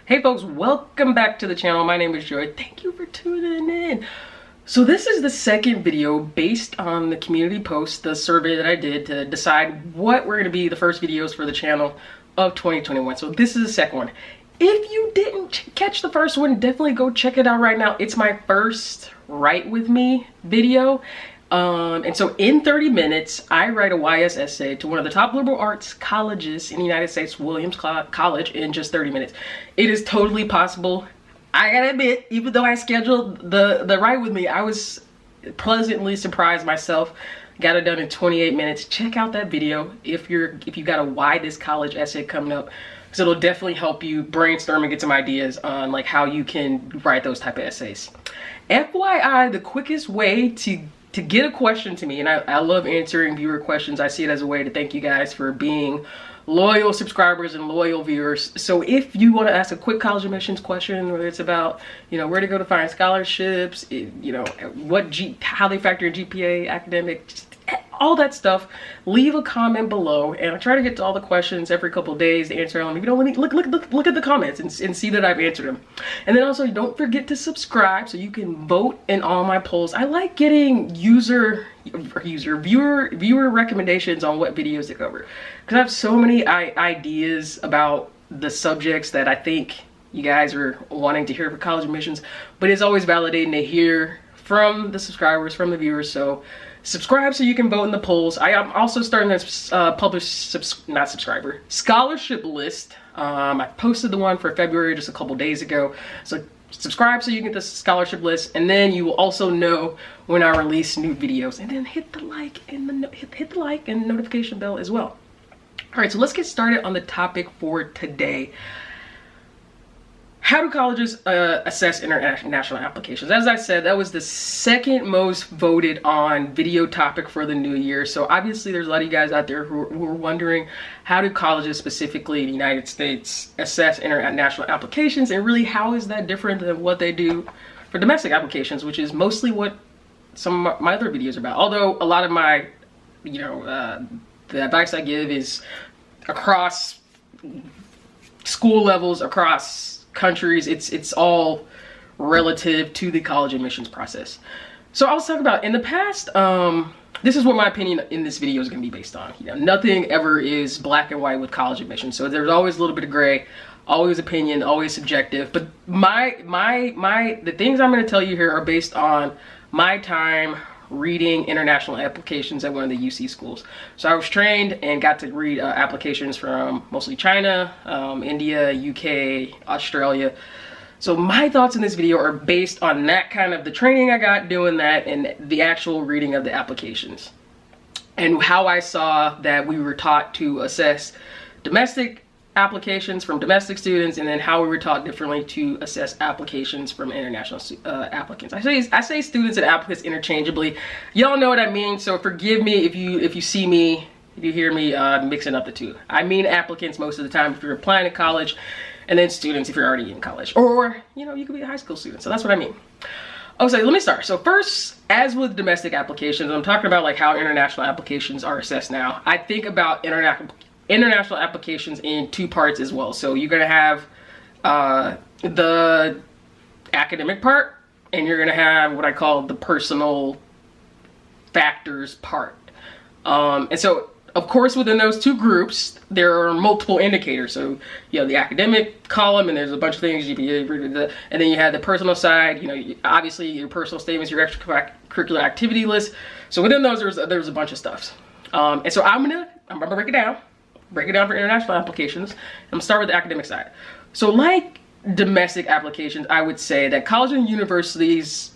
Hey folks, welcome back to the channel. My name is Joy. Thank you for tuning in. So this is the second video based on the community post, the survey that I did to decide what were going to be the first videos for the channel of 2021. So this is the second one. If you didn't catch the first one, definitely go check it out right now. It's my first Write With Me video. And so in 30 minutes, I write a YS essay to one of the top liberal arts colleges in the United States, Williams College, in just 30 minutes. It is totally possible. I gotta admit, even though I scheduled the Write With Me, I was pleasantly surprised myself. Got it done in 28 minutes. Check out that video if you got a why this college essay coming up, because it'll definitely help you brainstorm and get some ideas on like how you can write those type of essays. FYI, the quickest way to get a question to me, and I love answering viewer questions. I see it as a way to thank you guys for being loyal subscribers and loyal viewers. So if you want to ask a quick college admissions question, whether it's about, where to go to find scholarships, how they factor in GPA, academic, just all that stuff, leave a comment below, and I try to get to all the questions every couple of days to answer them. If you don't, let me look at the comments and see that I've answered them. And then also, don't forget to subscribe so you can vote in all my polls. I like getting viewer recommendations on what videos to cover, because I have so many ideas about the subjects that I think you guys are wanting to hear for college admissions, but it's always validating to hear from the subscribers, from the viewers. So subscribe so you can vote in the polls. I am also starting to publish scholarship list. I posted the one for February just a couple days ago. So subscribe so you get the scholarship list, and then you will also know when I release new videos. And then hit the like and hit the like and notification bell as well. All right, so let's get started on the topic for today. How do colleges assess international applications? As I said, that was the second most voted on video topic for the new year. So obviously there's a lot of you guys out there who are wondering, how do colleges specifically in the United States assess international applications? And really, how is that different than what they do for domestic applications, which is mostly what some of my other videos are about. Although a lot of my, the advice I give is across school levels, across countries. It's all relative to the college admissions process. So I'll talk about in the past, this is what my opinion in this video is going to be based on. Nothing ever is black and white with college admissions. So there's always a little bit of gray, always opinion, always subjective. But the things I'm going to tell you here are based on my time reading international applications at one of the UC schools. So I was trained and got to read applications from mostly China, India, UK, Australia. So my thoughts in this video are based on that kind of the training I got doing that and the actual reading of the applications, and how I saw that we were taught to assess domestic applications from domestic students, and then how we were taught differently to assess applications from international applicants. I say students and applicants interchangeably. Y'all know what I mean, so forgive me if you hear me mixing up the two. I mean applicants most of the time if you're applying to college, and then students if you're already in college, or you could be a high school student. So that's what I mean. Okay, let me start. So first, as with domestic applications, I'm talking about like how international applications are assessed now. I think about international applications in two parts as well. So you're going to have the academic part, and you're going to have what I call the personal factors part. And so, of course, within those two groups, there are multiple indicators. So you have the academic column, and there's a bunch of things, GPA, and then you have the personal side. Obviously your personal statements, your extracurricular activity list. So within those, there's a bunch of stuff. And so I'm gonna break it down. Break it down for international applications. I'm gonna start with the academic side. So like domestic applications, I would say that colleges and universities,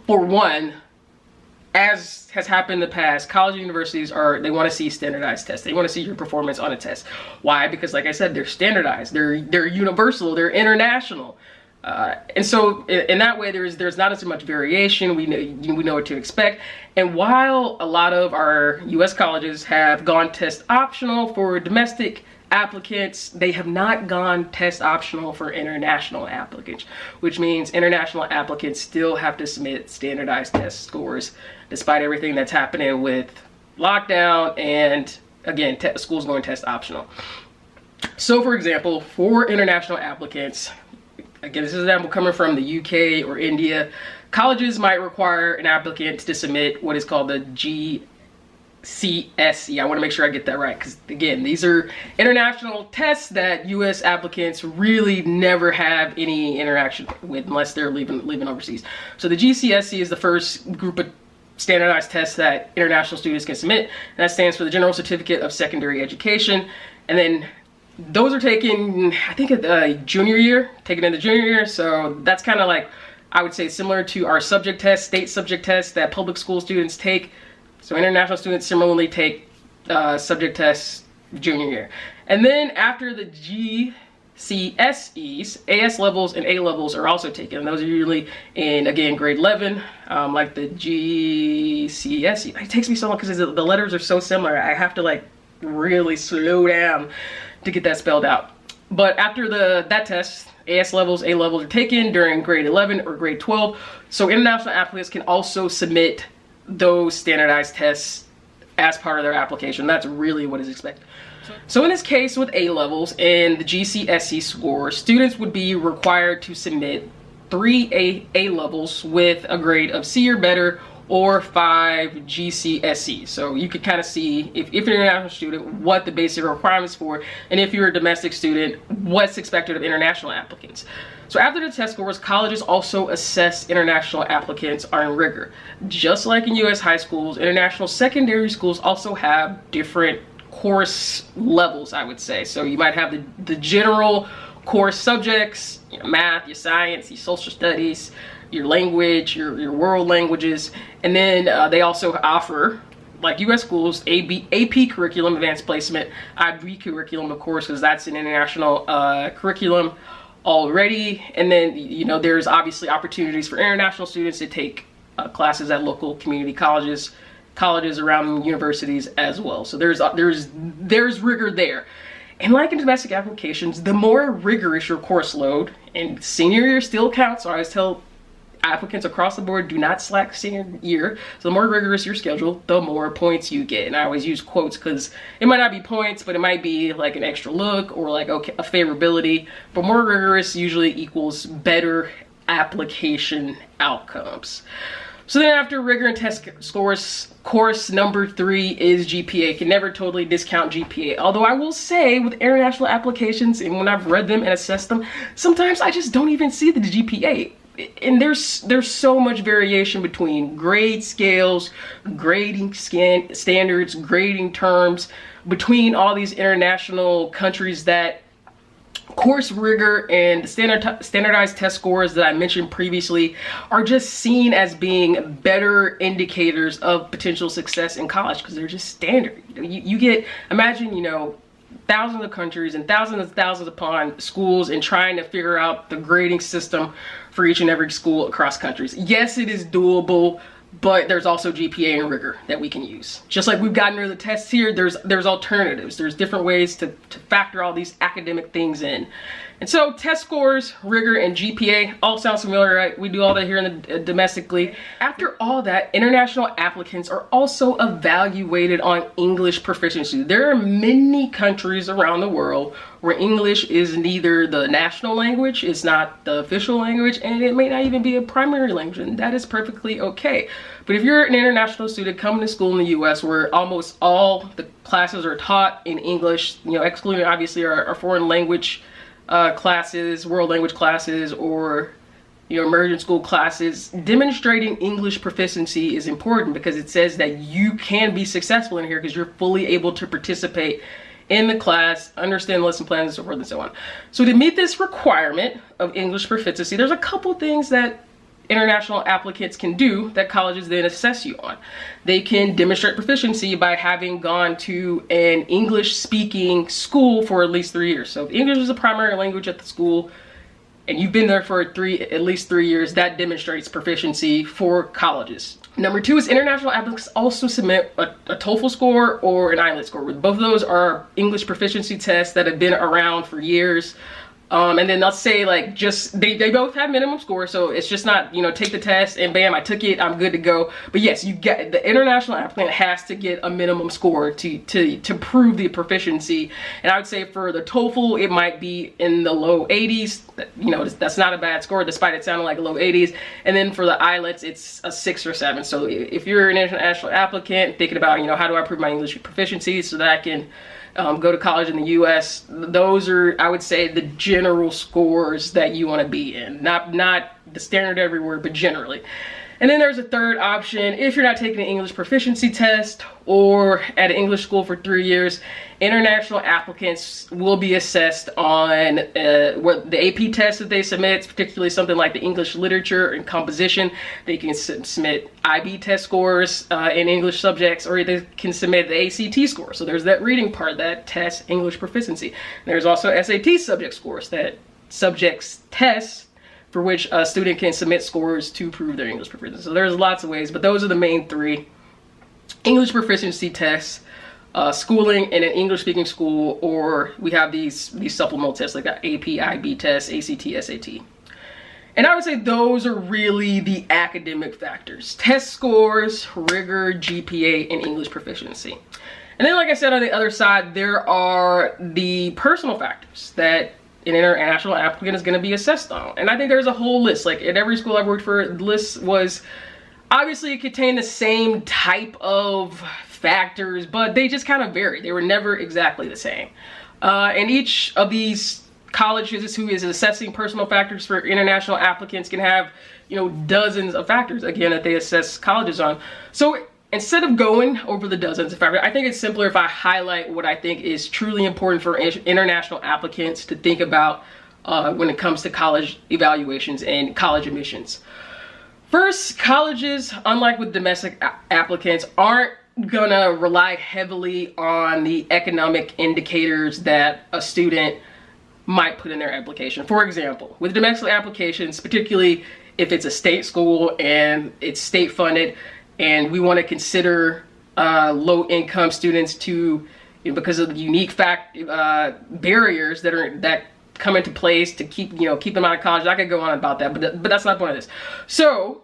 for one, as has happened in the past, college and universities they want to see standardized tests. They want to see your performance on a test. Why? Because like I said, they're standardized, they're universal, they're international. And so in that way, there's not as much variation. We know what to expect. And while a lot of our US colleges have gone test optional for domestic applicants, they have not gone test optional for international applicants, which means international applicants still have to submit standardized test scores despite everything that's happening with lockdown and, again, schools going test optional. So for example, for international applicants, again, this is an example coming from the UK or India. Colleges might require an applicant to submit what is called the GCSE. I want to make sure I get that right, because again, these are international tests that U.S. applicants really never have any interaction with unless they're leaving overseas. So the GCSE is the first group of standardized tests that international students can submit, and that stands for the General Certificate of Secondary Education. And then those are taken, I think, at the junior year, taken in the junior year. So that's kind of like, I would say, similar to our subject test, state subject test that public school students take. So international students similarly take subject tests junior year. And then after the GCSEs, AS levels and A levels are also taken. Those are usually in, again, grade 11, like the GCSE. It takes me so long because the letters are so similar. I have to like really slow down to get that spelled out. But after that test, AS levels, A levels are taken during grade 11 or grade 12. So international applicants can also submit those standardized tests as part of their application. That's really what is expected. So in this case with A levels and the GCSE score, students would be required to submit 3 A levels with a grade of C or better, or 5 GCSE. So you could kind of see, if you're an international student, what the basic requirements for, and if you're a domestic student, what's expected of international applicants. So after the test scores, colleges also assess international applicants on rigor. Just like in US high schools, international secondary schools also have different course levels, I would say. So you might have the general course subjects, math, your science, your social studies, your language, your world languages, and then they also offer, like US schools, AP curriculum, advanced placement, IB curriculum, of course, because that's an international curriculum already. And then, you know, there's obviously opportunities for international students to take classes at local community colleges around universities as well. So there's rigor there. And like in domestic applications, the more rigorous your course load, and senior year still counts, so I always tell applicants across the board, do not slack senior year. So the more rigorous your schedule, the more points you get. And I always use quotes because it might not be points, but it might be like an extra look or like, okay, a favorability. But more rigorous usually equals better application outcomes. So then after rigor and test scores, course number 3 is GPA. Can never totally discount GPA. Although I will say with international applications, and when I've read them and assessed them, sometimes I just don't even see the GPA. And there's so much variation between grade scales, grading standards, grading terms, between all these international countries, that course rigor and the standardized test scores that I mentioned previously are just seen as being better indicators of potential success in college because they're just standard. You get, imagine, you know, thousands of countries and thousands upon schools and trying to figure out the grading system for each and every school across countries. Yes, it is doable, but there's also GPA and rigor that we can use. Just like we've gotten rid of the tests here, there's alternatives. There's different ways to factor all these academic things in. And so test scores, rigor, and GPA all sounds familiar, right? We do all that here in the domestically. After all that, international applicants are also evaluated on English proficiency. There are many countries around the world where English is neither the national language, it's not the official language, and it may not even be a primary language, and that is perfectly okay. But if you're an international student coming to school in the US where almost all the classes are taught in English, you know, excluding obviously our foreign language classes, world language classes, or, you know, immersion school classes, demonstrating English proficiency is important because it says that you can be successful in here because you're fully able to participate in the class, understand the lesson plans, and so forth and so on. So to meet this requirement of English proficiency, there's a couple things that international applicants can do that colleges then assess you on. They can demonstrate proficiency by having gone to an English-speaking school for at least 3 years. So if English is a primary language at the school and you've been there for at least 3 years, that demonstrates proficiency for colleges. Number 2 is international applicants also submit a TOEFL score or an IELTS score. Both of those are English proficiency tests that have been around for years. And then let's say like just they both have minimum score, so it's just not, you know, take the test and bam, I took it, I'm good to go. But yes, you get the international applicant has to get a minimum score to prove the proficiency. And I would say for the TOEFL, it might be in the low 80s. You know, that's not a bad score despite it sounding like low 80s. And then for the IELTS, it's a 6 or 7. So if you're an international applicant thinking about, you know, how do I prove my English proficiency so that I can go to college in the U.S., those are, I would say, the general scores that you want to be in. Not the standard everywhere, but generally. And then there's a third option. If you're not taking an English proficiency test or at an English school for 3 years, international applicants will be assessed on what the AP test that they submit, particularly something like the English literature and composition. They can submit IB test scores in English subjects, or they can submit the ACT score. So there's that reading part that tests English proficiency. There's also SAT subject scores, that subjects tests for which a student can submit scores to prove their English proficiency. So there's lots of ways, but those are the main three. English proficiency tests, schooling in an English-speaking school, or we have these supplemental tests like the AP, IB test, ACT, SAT. And I would say those are really the academic factors: test scores, rigor, GPA, and English proficiency. And then, like I said, on the other side, there are the personal factors that an international applicant is going to be assessed on. And I think there's a whole list. Like at every school I've worked for, the list was obviously it contained the same type of factors, but they just kind of varied. They were never exactly the same. And each of these colleges who is assessing personal factors for international applicants can have, you know, dozens of factors, again, that they assess colleges on. So instead of going over the dozens of factors, I think it's simpler if I highlight what I think is truly important for international applicants to think about when it comes to college evaluations and college admissions. First, colleges, unlike with domestic applicants, aren't gonna rely heavily on the economic indicators that a student might put in their application. For example, with domestic applications, particularly if it's a state school and it's state funded, and we want to consider low-income students to, you know, because of the unique barriers that come into place to keep them out of college. I could go on about that, but that's not the point of this. So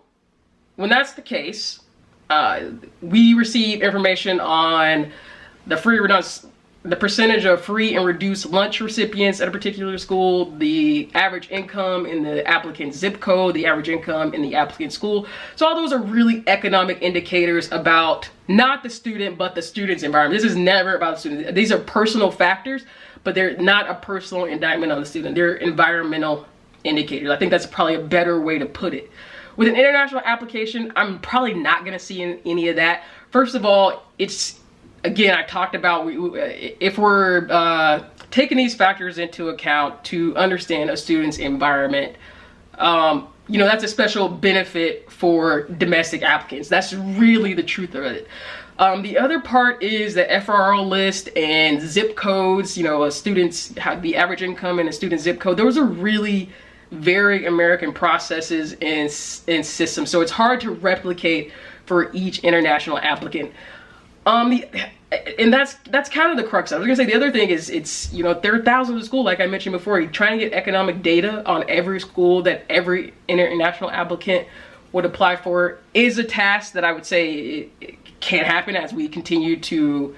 when that's the case, we receive information on the percentage of free and reduced lunch recipients at a particular school, the average income in the applicant's zip code, the average income in the applicant's school. So all those are really economic indicators about not the student, but the student's environment. This is never about the student. These are personal factors, but they're not a personal indictment on the student. They're environmental indicators. I think that's probably a better way to put it. With an international application, I'm probably not going to see any of that. First of all, it's, again, I talked about if we're taking these factors into account to understand a student's environment, you know, that's a special benefit for domestic applicants. That's really the truth of it. The other part is the FRO list and zip codes. You know, a student's the average income in a student's zip code. Those are really very American processes and systems, so it's hard to replicate for each international applicant. And that's kind of the crux of it. I was gonna say the other thing is, it's, you know, there are thousands of schools, like I mentioned before. You're trying to get economic data on every school that every international applicant would apply for is a task that I would say it can't happen as we continue to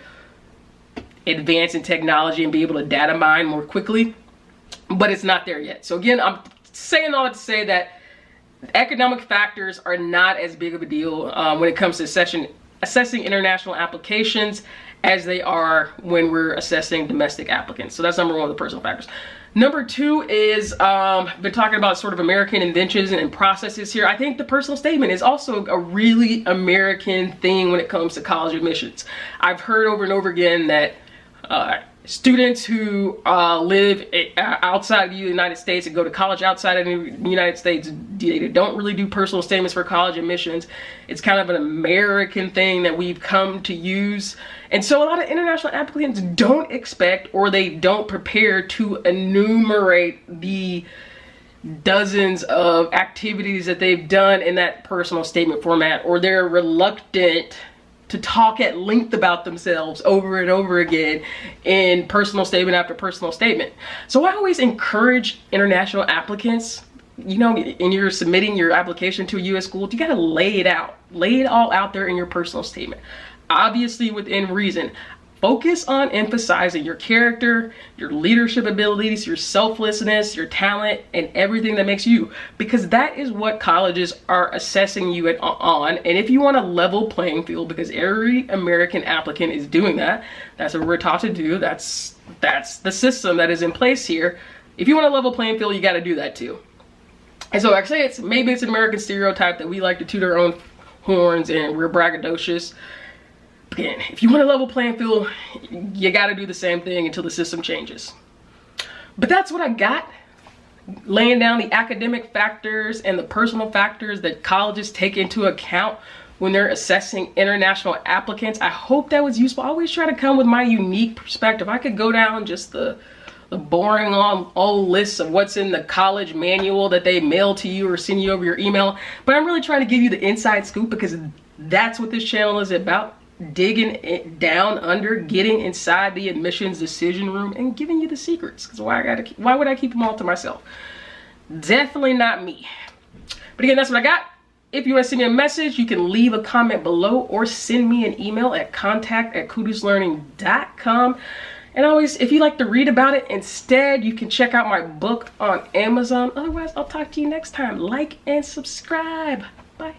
advance in technology and be able to data mine more quickly, but it's not there yet. So again, I'm saying all that to say that economic factors are not as big of a deal when it comes to assessing international applications as they are when we're assessing domestic applicants. So that's number one of the personal factors. Number two is, been talking about sort of American inventions and processes here. I think the personal statement is also a really American thing when it comes to college admissions. I've heard over and over again that students who live outside the United States and go to college outside of the United States, they don't really do personal statements for college admissions. It's kind of an American thing that we've come to use. And so a lot of international applicants don't expect, or they don't prepare to enumerate the dozens of activities that they've done in that personal statement format, or they're reluctant to talk at length about themselves over and over again in personal statement after personal statement. So I always encourage international applicants, you know, and you're submitting your application to a U.S. school, you got to lay it out. Lay it all out there in your personal statement. Obviously within reason. Focus on emphasizing your character, your leadership abilities, your selflessness, your talent, and everything that makes you, because that is what colleges are assessing you on. And if you want a level playing field, because every American applicant is doing that, that's what we're taught to do. That's the system that is in place here. If you want a level playing field, you got to do that too. And so like I say, maybe it's an American stereotype that we like to toot our own horns and we're braggadocious. Again, if you want a level playing field, you got to do the same thing until the system changes. But that's what I got. Laying down the academic factors and the personal factors that colleges take into account when they're assessing international applicants. I hope that was useful. I always try to come with my unique perspective. I could go down just the boring old lists of what's in the college manual that they mail to you or send you over your email. But I'm really trying to give you the inside scoop, because that's what this channel is about. Digging it down under, getting inside the admissions decision room and giving you the secrets. Because why would I keep them all to myself? Definitely not me. But again, that's what I got. If you want to send me a message, you can leave a comment below or send me an email at contact@kuduslearning.com. And always, if you like to read about it instead, you can check out my book on Amazon. Otherwise, I'll talk to you next time. Like and subscribe. Bye.